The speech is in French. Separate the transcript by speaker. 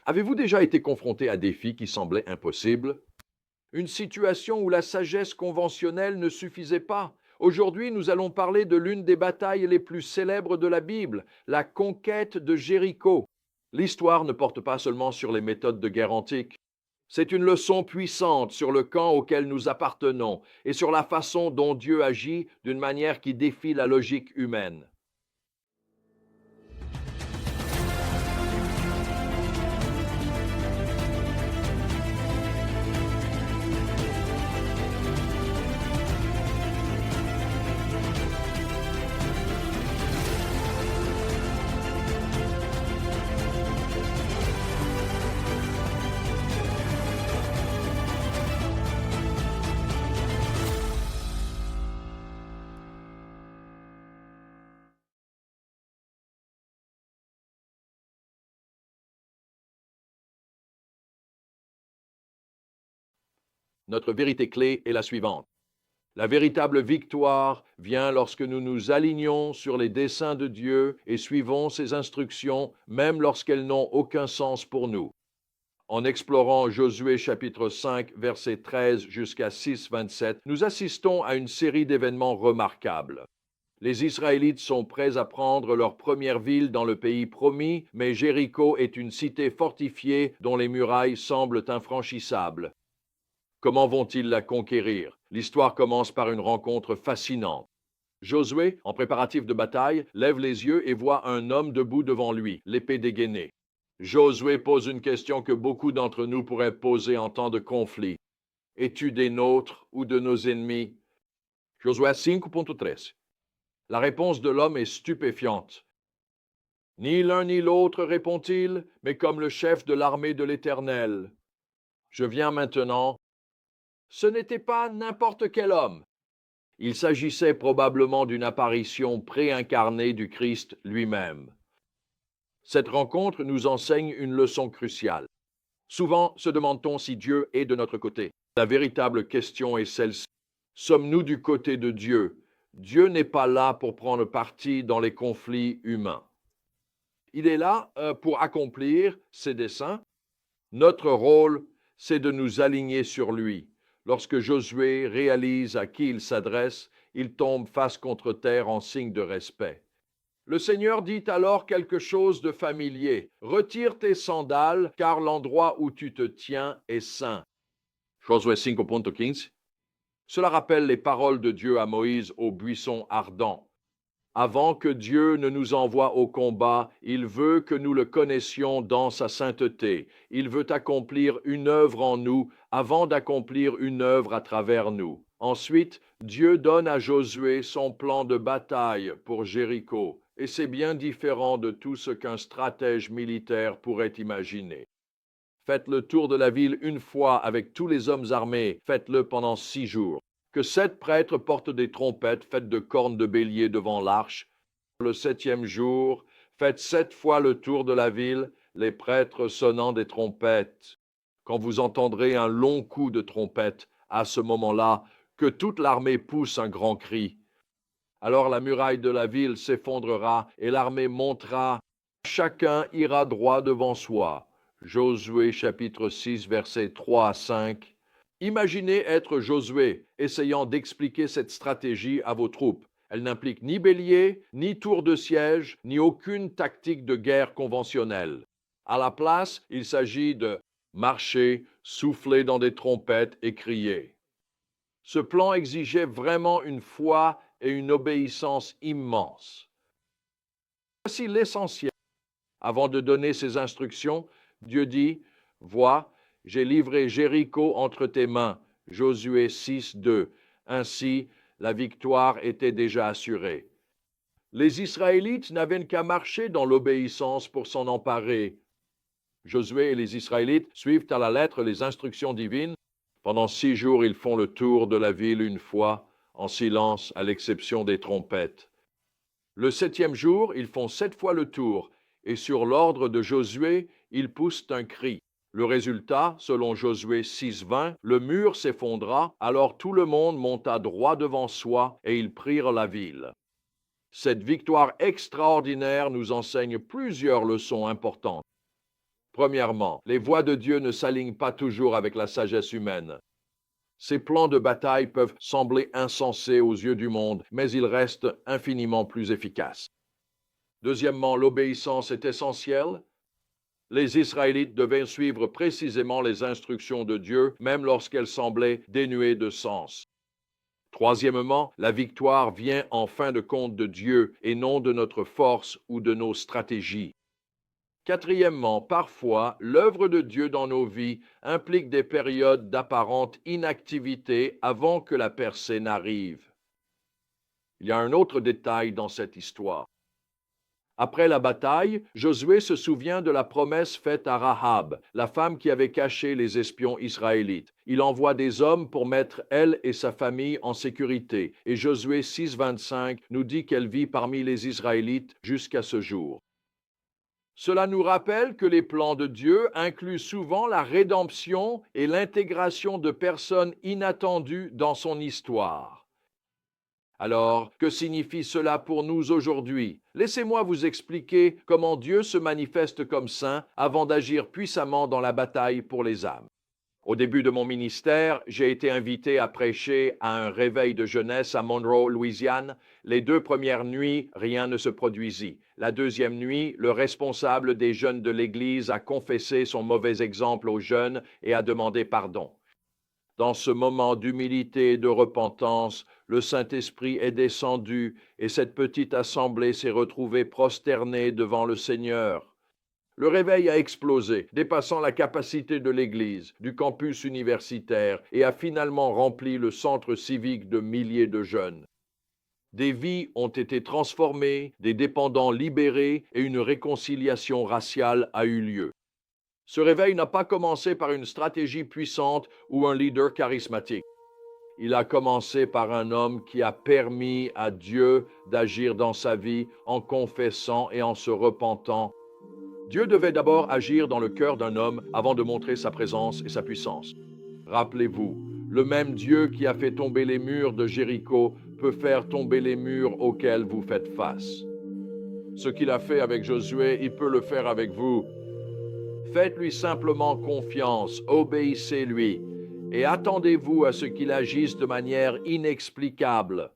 Speaker 1: Avez-vous déjà été confronté à des défis qui semblaient impossibles? Une situation où la sagesse conventionnelle ne suffisait pas? Aujourd'hui, nous allons parler de l'une des batailles les plus célèbres de la Bible, la conquête de Jéricho. L'histoire ne porte pas seulement sur les méthodes de guerre antiques. C'est une leçon puissante sur le camp auquel nous appartenons et sur la façon dont Dieu agit d'une manière qui défie la logique humaine. Notre vérité clé est la suivante. La véritable victoire vient lorsque nous nous alignons sur les desseins de Dieu et suivons ses instructions, même lorsqu'elles n'ont aucun sens pour nous. En explorant Josué chapitre 5, versets 13 jusqu'à 6, 27, nous assistons à une série d'événements remarquables. Les Israélites sont prêts à prendre leur première ville dans le pays promis, mais Jéricho est une cité fortifiée dont les murailles semblent infranchissables. Comment vont-ils la conquérir? L'histoire commence par une rencontre fascinante. Josué, en préparatif de bataille, lève les yeux et voit un homme debout devant lui, l'épée dégainée. Josué pose une question que beaucoup d'entre nous pourraient poser en temps de conflit. Es-tu des nôtres ou de nos ennemis? Josué 5.13. La réponse de l'homme est stupéfiante. Ni l'un ni l'autre, répond-il, mais comme le chef de l'armée de l'Éternel. Je viens maintenant. Ce n'était pas n'importe quel homme. Il s'agissait probablement d'une apparition préincarnée du Christ lui-même. Cette rencontre nous enseigne une leçon cruciale. Souvent se demande-t-on si Dieu est de notre côté. La véritable question est celle-ci. Sommes-nous du côté de Dieu? Dieu n'est pas là pour prendre parti dans les conflits humains. Il est là pour accomplir ses desseins. Notre rôle, c'est de nous aligner sur lui. Lorsque Josué réalise à qui il s'adresse, il tombe face contre terre en signe de respect. Le Seigneur dit alors quelque chose de familier. Retire tes sandales, car l'endroit où tu te tiens est saint. Josué 5.15. Cela rappelle les paroles de Dieu à Moïse au buisson ardent. Avant que Dieu ne nous envoie au combat, il veut que nous le connaissions dans sa sainteté. Il veut accomplir une œuvre en nous avant d'accomplir une œuvre à travers nous. Ensuite, Dieu donne à Josué son plan de bataille pour Jéricho, et c'est bien différent de tout ce qu'un stratège militaire pourrait imaginer. Faites le tour de la ville une fois avec tous les hommes armés, faites-le pendant 6 jours. Que 7 prêtres portent des trompettes faites de cornes de bélier devant l'arche. Le 7e jour, faites 7 fois le tour de la ville, les prêtres sonnant des trompettes. Quand vous entendrez un long coup de trompette, à ce moment-là, que toute l'armée pousse un grand cri. Alors la muraille de la ville s'effondrera et l'armée montera. Chacun ira droit devant soi. Josué chapitre 6, versets 3 à 5. Imaginez être Josué, essayant d'expliquer cette stratégie à vos troupes. Elle n'implique ni bélier, ni tour de siège, ni aucune tactique de guerre conventionnelle. À la place, il s'agit de marcher, souffler dans des trompettes et crier. Ce plan exigeait vraiment une foi et une obéissance immenses. Voici l'essentiel. Avant de donner ses instructions, Dieu dit, « Vois, j'ai livré Jéricho entre tes mains. » Josué 6, 2. Ainsi, la victoire était déjà assurée. Les Israélites n'avaient qu'à marcher dans l'obéissance pour s'en emparer. Josué et les Israélites suivent à la lettre les instructions divines. Pendant 6 jours, ils font le tour de la ville une fois, en silence, à l'exception des trompettes. Le 7e jour, ils font 7 fois le tour, et sur l'ordre de Josué, ils poussent un cri. Le résultat, selon Josué 6.20, le mur s'effondra, alors tout le monde monta droit devant soi, et ils prirent la ville. Cette victoire extraordinaire nous enseigne plusieurs leçons importantes. Premièrement, les voies de Dieu ne s'alignent pas toujours avec la sagesse humaine. Ces plans de bataille peuvent sembler insensés aux yeux du monde, mais ils restent infiniment plus efficaces. Deuxièmement, l'obéissance est essentielle. Les Israélites devaient suivre précisément les instructions de Dieu, même lorsqu'elles semblaient dénuées de sens. Troisièmement, la victoire vient en fin de compte de Dieu et non de notre force ou de nos stratégies. Quatrièmement, parfois, l'œuvre de Dieu dans nos vies implique des périodes d'apparente inactivité avant que la percée n'arrive. Il y a un autre détail dans cette histoire. Après la bataille, Josué se souvient de la promesse faite à Rahab, la femme qui avait caché les espions israélites. Il envoie des hommes pour mettre elle et sa famille en sécurité, et Josué 6,25 nous dit qu'elle vit parmi les Israélites jusqu'à ce jour. Cela nous rappelle que les plans de Dieu incluent souvent la rédemption et l'intégration de personnes inattendues dans son histoire. Alors, que signifie cela pour nous aujourd'hui? Laissez-moi vous expliquer comment Dieu se manifeste comme saint avant d'agir puissamment dans la bataille pour les âmes. Au début de mon ministère, j'ai été invité à prêcher à un réveil de jeunesse à Monroe, Louisiane. Les 2 premières nuits, rien ne se produisit. La deuxième nuit, le responsable des jeunes de l'Église a confessé son mauvais exemple aux jeunes et a demandé pardon. Dans ce moment d'humilité et de repentance, le Saint-Esprit est descendu et cette petite assemblée s'est retrouvée prosternée devant le Seigneur. Le réveil a explosé, dépassant la capacité de l'Église, du campus universitaire, et a finalement rempli le centre civique de milliers de jeunes. Des vies ont été transformées, des dépendants libérés et une réconciliation raciale a eu lieu. Ce réveil n'a pas commencé par une stratégie puissante ou un leader charismatique. Il a commencé par un homme qui a permis à Dieu d'agir dans sa vie en confessant et en se repentant. Dieu devait d'abord agir dans le cœur d'un homme avant de montrer sa présence et sa puissance. Rappelez-vous, le même Dieu qui a fait tomber les murs de Jéricho peut faire tomber les murs auxquels vous faites face. Ce qu'il a fait avec Josué, il peut le faire avec vous. Faites-lui simplement confiance, obéissez-lui, et attendez-vous à ce qu'il agisse de manière inexplicable.